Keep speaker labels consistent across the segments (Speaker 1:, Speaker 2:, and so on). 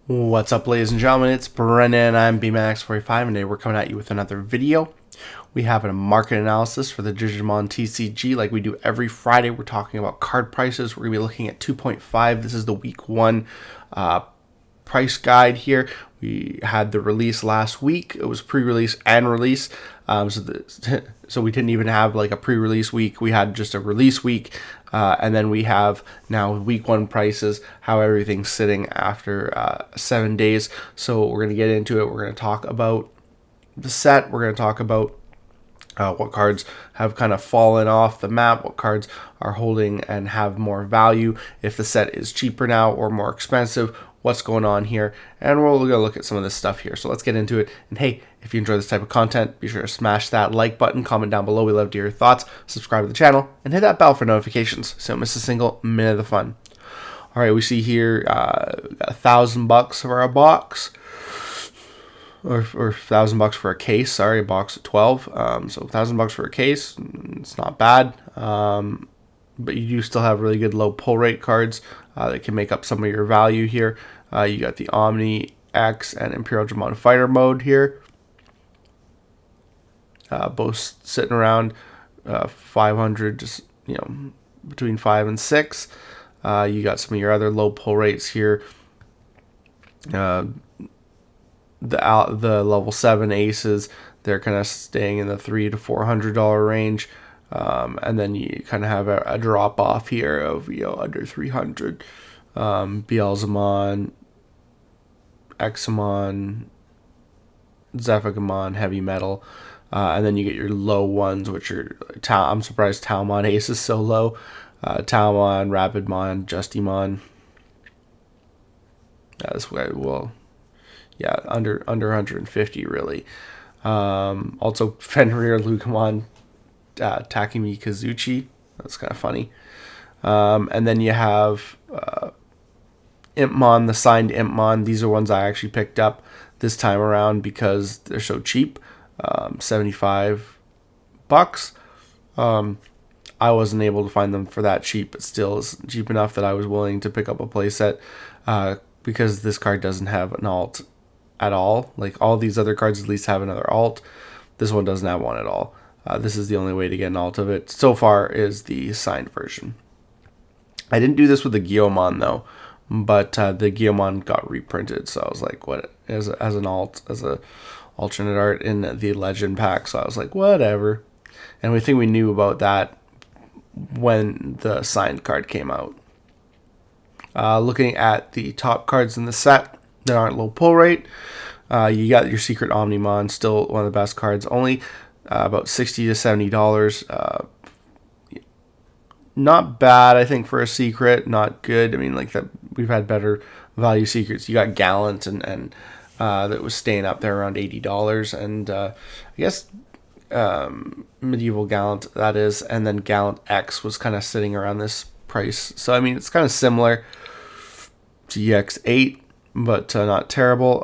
Speaker 1: What's up, ladies and gentlemen? It's Brennan. I'm BMax45, and today we're coming at you with another video. We have a market analysis for the Digimon TCG like we do every Friday. We're talking about card prices. We're going to be looking at 2.5. This is the week one price guide here. We had the release last week. It was pre-release and release. So we didn't even have like a pre-release week. We had just a release week. And then we have now week one prices, how everything's sitting after 7 days. So we're going to get into it. We're going to talk about the set. We're going to talk about what cards have kind of fallen off the map, what cards are holding and have more value, if the set is cheaper now or more expensive, what's going on here, and we're going to look at some of this stuff here. So let's get into it. And hey, if you enjoy this type of content, be sure to smash that like button, comment down below. We love to hear your thoughts, subscribe to the channel, and hit that bell for notifications so you don't miss a single minute of the fun. All right, we see here $1,000 for a box. Or $1,000 for a case. Sorry, a box of 12. So $1,000 for a case. It's not bad. But you do still have really good low pull rate cards that can make up some of your value here. You got the Omni X and Imperial Digimon Fighter mode here. Both sitting around 500, just between 5 and 6. You got some of your other low pull rates here. The level 7 aces, they're kind of staying in the $300 to $400 range, and then you kind of have a drop off here of under 300. Beelzemon, Examon, Zephygamon, Heavy Metal, and then you get your low ones, which are I'm surprised Talmon Ace is so low. Talmon, Rapidmon, Justimon. This way will. Yeah, under 150 really. Also Fenrir, Lucamon, Takumi Kazuchi. That's kind of funny. And then you have Impmon, the signed Impmon. These are ones I actually picked up this time around because they're so cheap. $75. I wasn't able to find them for that cheap, but still is cheap enough that I was willing to pick up a playset because this card doesn't have an alt at all. Like all these other cards at least have another alt. This one doesn't have one at all. This is the only way to get an alt of it so far is the signed version. I didn't do this with the Guillaumon though, but the Guillaumon got reprinted, so I was like, what, as an alt, as a alternate art in the Legend pack. So I was like, whatever. And we think we knew about that when the signed card came out. Looking at the top cards in the set that aren't low pull rate, you got your Secret Omnimon, still one of the best cards, only about $60 to $70. Not bad, I think, for a secret. Not good. I mean, like that, we've had better value secrets. You got Gallant and that was staying up there around $80, and I guess Medieval Gallant, that is, and then Gallant X was kind of sitting around this price. So I mean, it's kind of similar to EX8, but not terrible.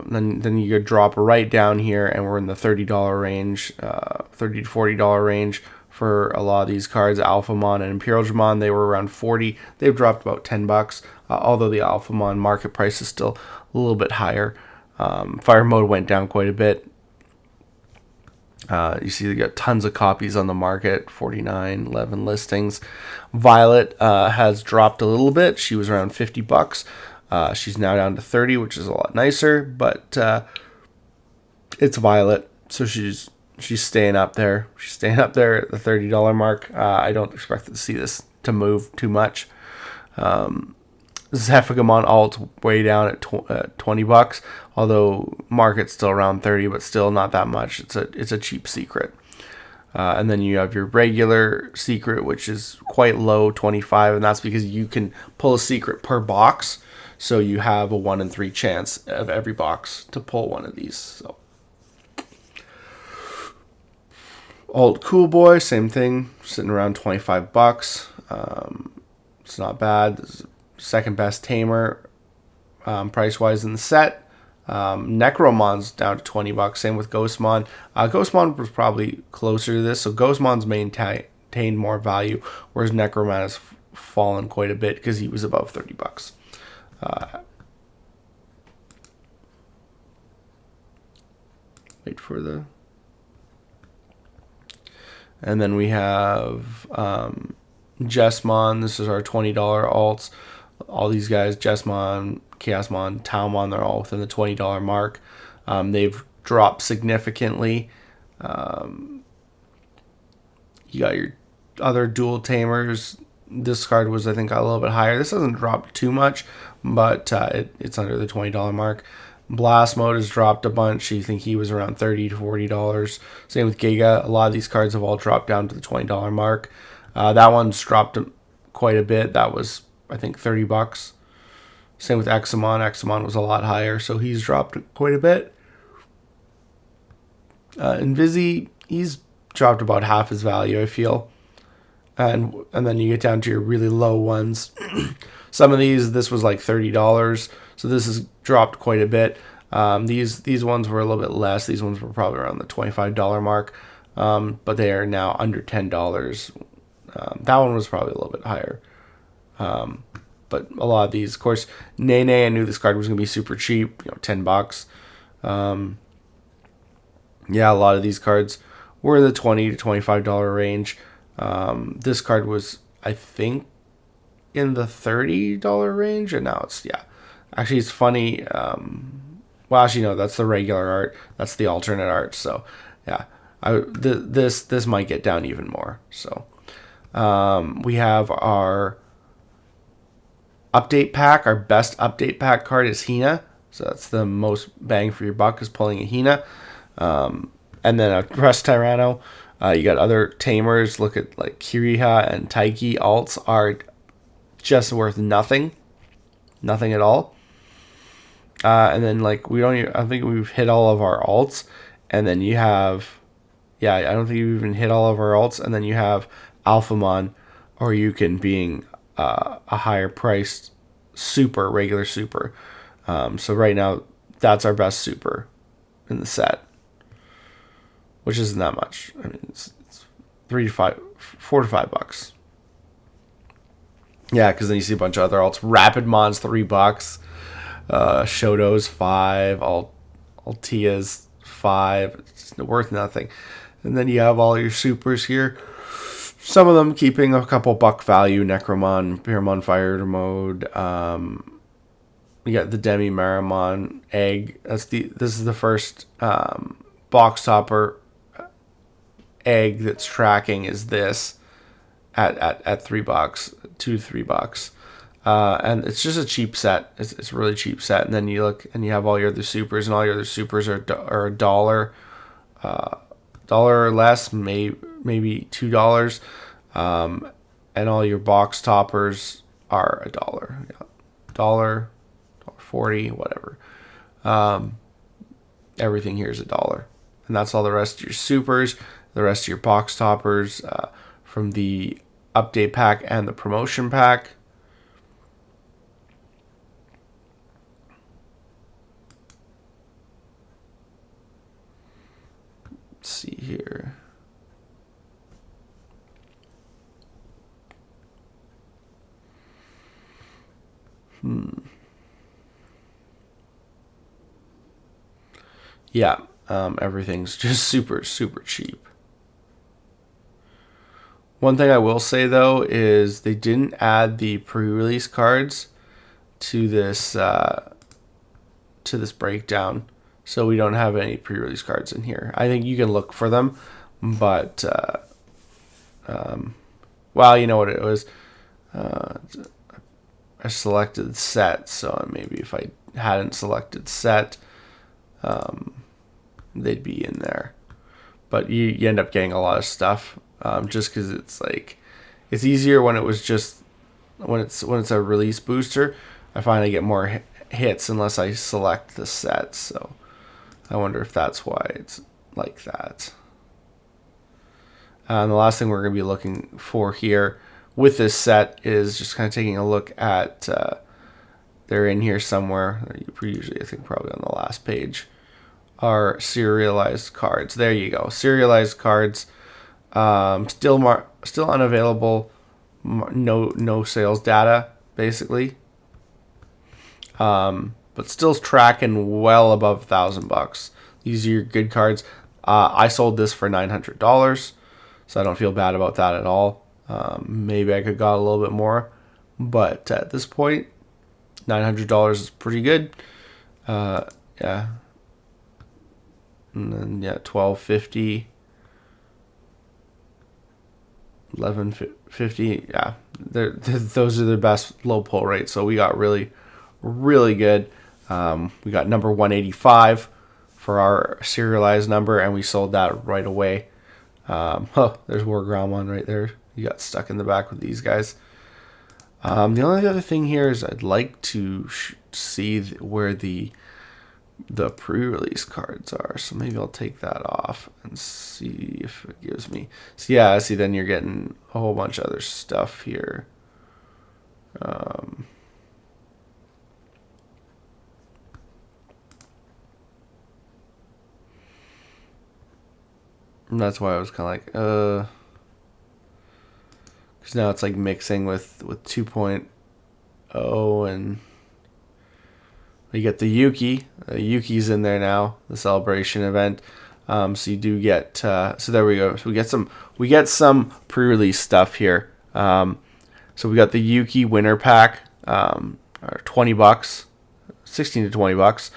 Speaker 1: Then you could drop right down here, and we're in the $30 range, $30 to $40 range for a lot of these cards. Alphamon and Imperial Digimon, they were around 40. They've dropped about $10, although the Alphamon market price is still a little bit higher. Fire mode went down quite a bit. You see, they got tons of copies on the market, 49, 11 listings. Violet has dropped a little bit. She was around $50. She's now down to 30, which is a lot nicer, but it's Violet, so she's staying up there. She's staying up there at the $30 mark. I don't expect to see this to move too much. Zephygamon alt way down at $20, although market's still around 30, but still not that much. It's a cheap secret. And then you have your regular secret, which is quite low, 25, and that's because you can pull a secret per box. So you have a 1 in 3 chance of every box to pull one of these. So Alt Cool Boy, same thing, sitting around $25. It's not bad. This is second best tamer price wise in the set. Necromon's down to $20. Same with Ghostmon. Ghostmon was probably closer to this, so Ghostmon's maintained more value, whereas Necromon has fallen quite a bit because he was above $30. wait for the. And then we have Jessmon. This is our $20 alts. All these guys, Jessmon, Chaosmon, Taomon, they're all within the $20 mark. They've dropped significantly. You got your other dual tamers. This card was, I think, a little bit higher. This hasn't dropped too much, but it's under the $20 mark. Blast Mode has dropped a bunch. You think he was around $30 to $40. Same with Giga. A lot of these cards have all dropped down to the $20 mark. That one's dropped quite a bit. That was, I think, $30. Same with Examon. Examon was a lot higher, so he's dropped quite a bit. Invisi, he's dropped about half his value, I feel. And then you get down to your really low ones. Some of these, this was like $30, so this has dropped quite a bit. These ones were a little bit less. These ones were probably around the $25 mark, but they are now under $10. That one was probably a little bit higher. But a lot of these, of course, Nene, I knew this card was going to be super cheap, $10. Yeah, a lot of these cards were in the $20 to $25 range. This card was, I think, in the $30 range, and now it's, yeah. Actually, it's funny. Well, actually, no, that's the regular art. That's the alternate art. So, yeah, this might get down even more. So, we have our update pack. Our best update pack card is Hina. So that's the most bang for your buck, is pulling a Hina. And then a Rest Tyranno. You got other tamers. Look at like Kiriha and Taiki. Alts are just worth nothing. Nothing at all. And then like I think we've hit all of our alts. And then you have, yeah, I don't think you've even hit all of our alts. And then you have Alphamon or Yukin being a higher priced super, regular super. So right now, that's our best super in the set, which isn't that much. I mean, it's $4 to $5. Yeah, because then you see a bunch of other alts. Rapidmon's $3. Shoto's $5. Altia's $5. It's worth nothing. And then you have all your supers here. Some of them keeping a couple buck value. Necromon, Pyramon Fire Mode. You got the Demi Maramon egg. This is the first box topper egg that's tracking is this at $3, $2 to $3. And it's just a cheap set. It's a really cheap set. And then you look and you have all your other supers, and all your other supers are $1, dollar or less, maybe $2. And all your box toppers are $1. Yeah. $1.40, whatever. Everything here is $1. And that's all the rest of your supers, the rest of your box toppers from the update pack and the promotion pack. Let's see here. Yeah, everything's just super, super cheap. One thing I will say, though, is they didn't add the pre-release cards to this breakdown, so we don't have any pre-release cards in here. I think you can look for them, but well, you know what it was. I selected set, so maybe if I hadn't selected set, they'd be in there. But you end up getting a lot of stuff, just because it's like it's easier when it was just when it's a release booster. I find I get more hits unless I select the set. So I wonder if that's why it's like that. And the last thing we're going to be looking for here with this set is just kind of taking a look at, they're in here somewhere, usually I think probably on the last page, are serialized cards. There you go, serialized cards, still unavailable, no sales data, basically, but still tracking well above $1,000. These are your good cards. I sold this for $900, so I don't feel bad about that at all. Maybe I could have got a little bit more, but at this point, $900 is pretty good. Yeah. And then, yeah, 1250, 1150. Yeah, those are the best low pull rates. So we got really, really good. We got number 185 for our serialized number, and we sold that right away. There's War Gromon right there. You got stuck in the back with these guys. The only other thing here is I'd like to see where the pre-release cards are. So maybe I'll take that off and see if it gives me. So yeah, see, then you're getting a whole bunch of other stuff here. And that's why I was kind of like, because now it's like mixing with 2.0, and you get the Yuki. Yuki's in there now, the celebration event. So you do get. So there we go. So we get some pre-release stuff here. So we got the Yuki winner pack, $20, 16 to $20.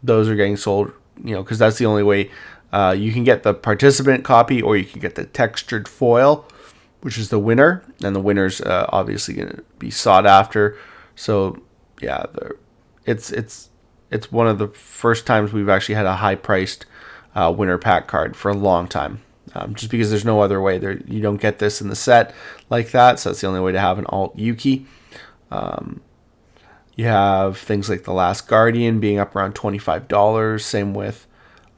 Speaker 1: Those are getting sold, because that's the only way. You can get the participant copy, or you can get the textured foil, which is the winner, and the winner's obviously going to be sought after. So yeah, it's one of the first times we've actually had a high priced winner pack card for a long time. Just because there's no other way. You don't get this in the set like that, so that's the only way to have an alt Yuki. You have things like the Last Guardian being up around $25. Same with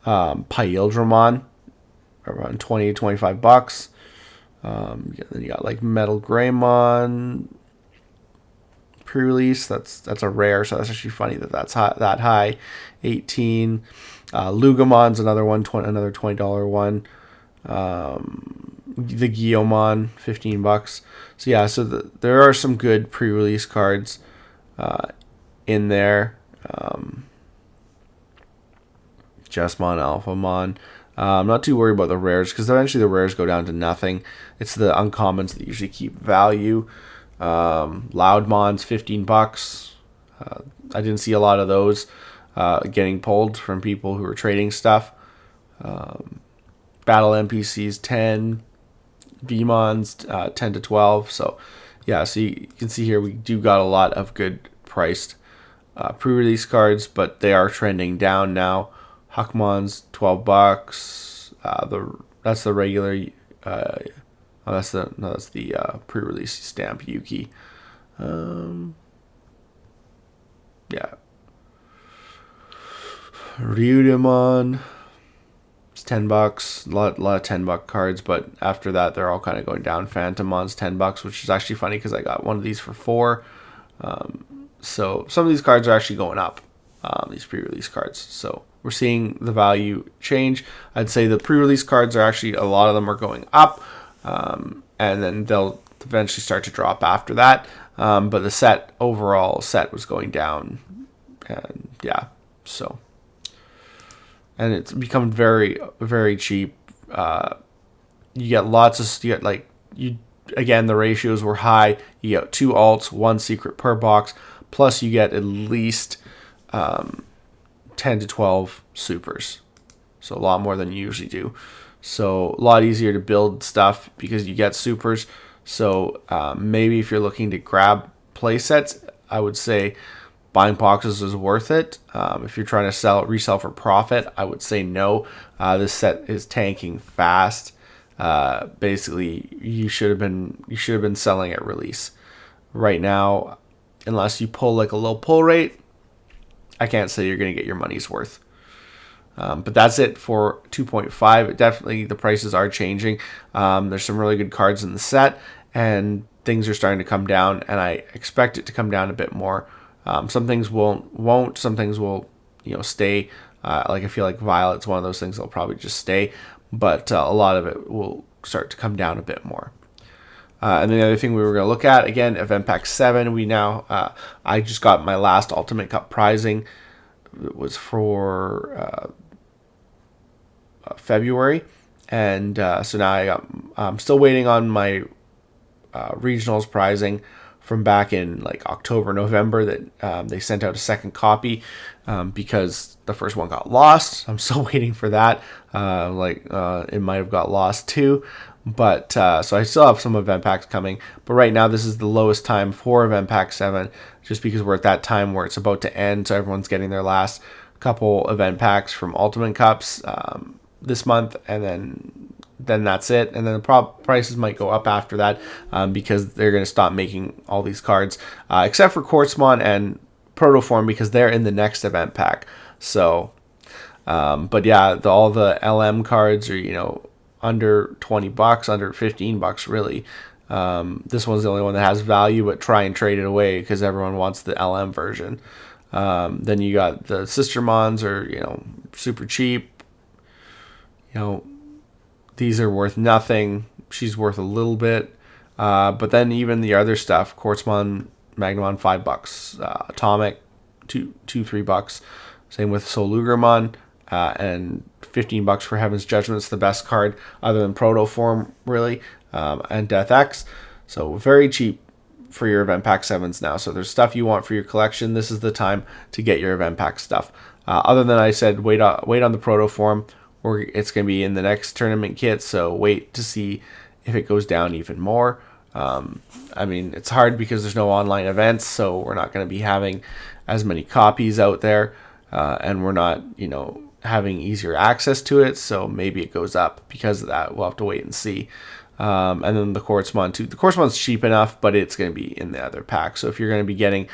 Speaker 1: Paildramon, around $20 to $25. Then you got like Metal Greymon pre-release. That's a rare, so that's actually funny that's that high. 18. Lugamon's another one, another $20 one. The Guillaumon, $15. So yeah, so there are some good pre-release cards in there. Jesmon, Alphamon. I'm not too worried about the rares, because eventually the rares go down to nothing. It's the uncommons that usually keep value. Loudmon's $15. I didn't see a lot of those getting pulled from people who were trading stuff. Battle NPCs 10. Vmon's 10 to 12. So yeah, so you can see here we do got a lot of good priced pre-release cards, but they are trending down now. Huckmon's $12. That's the regular. That's the pre-release stamp Yuki. Yeah. Ryudemon. It's $10. A lot of $10 cards, but after that they're all kind of going down. Phantomon's $10, which is actually funny because I got one of these for $4. So some of these cards are actually going up. These pre-release cards. So we're seeing the value change. I'd say the pre-release cards are actually, a lot of them are going up, and then they'll eventually start to drop after that. But the overall set was going down, and yeah, so, and it's become very, very cheap. You get again, the ratios were high. You get 2 alts, 1 secret per box, plus you get at least 10 to 12 supers, so a lot more than you usually do. So a lot easier to build stuff because you get supers. So maybe if you're looking to grab play sets, I would say buying boxes is worth it. If you're trying to resell for profit, I would say no. This set is tanking fast. Basically, you should have been selling at release. Right now, unless you pull like a low pull rate, I can't say you're going to get your money's worth. But that's it for 2.5. Definitely the prices are changing. There's some really good cards in the set, and things are starting to come down, and I expect it to come down a bit more. Some things won't. Some things will, stay. Like I feel like Violet's one of those things that'll probably just stay, but a lot of it will start to come down a bit more. And then the other thing we were going to look at, again, Event Pack 7, I just got my last Ultimate Cup prizing it was for February, and so now I'm still waiting on my regionals prizing from back in like October, November, that they sent out a second copy because the first one got lost. I'm still waiting for that. It might have got lost too. But so I still have some event packs coming. But right now, this is the lowest time for event pack 7, just because we're at that time where it's about to end. So everyone's getting their last couple event packs from Ultimate Cups this month, and then that's it. And then the prices might go up after that because they're going to stop making all these cards, except for Quartzmon and Protoform, because they're in the next event pack. So, but yeah, all the LM cards are, under $20, under $15 really. This one's the only one that has value, but try and trade it away because everyone wants the LM version. Then you got the Sister Mons are, super cheap. These are worth nothing. She's worth a little bit. But then even the other stuff, Quartzmon, Magnamon, $5. Atomic, $3. Same with Solugramon, and $15 for Heaven's Judgment. It's the best card other than Protoform, really, and Death X. So very cheap for your event pack 7s now. So there's stuff you want for your collection. This is the time to get your event pack stuff. Other than I said, wait on the Protoform, or it's going to be in the next tournament kit. So wait to see if it goes down even more. It's hard because there's no online events, so we're not going to be having as many copies out there, and we're not, having easier access to it. So maybe it goes up because of that. We'll have to wait and see. And then the Quartzmon too. The Quartzmon's cheap enough, but it's going to be in the other pack. So if you're going to be getting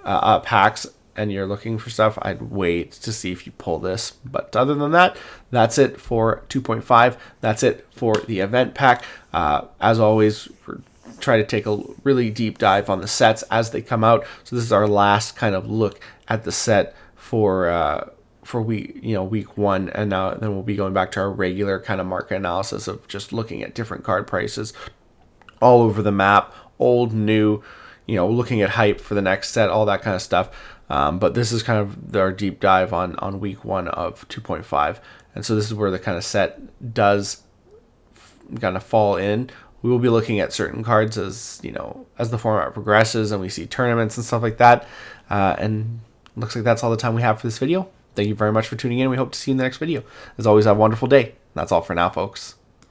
Speaker 1: packs and you're looking for stuff, I'd wait to see if you pull this. But other than that, that's it for 2.5. That's it for the event pack. As always, we're trying to take a really deep dive on the sets as they come out. So this is our last kind of look at the set for week 1, and then we'll be going back to our regular kind of market analysis of just looking at different card prices all over the map, old, new, looking at hype for the next set, all that kind of stuff. But this is kind of our deep dive on week 1 of 2.5, and so this is where the kind of set does kind of fall in. We will be looking at certain cards as the format progresses and we see tournaments and stuff like that. And looks like that's all the time we have for this video. Thank you very much for tuning in. We hope to see you in the next video. As always, have a wonderful day. That's all for now, folks.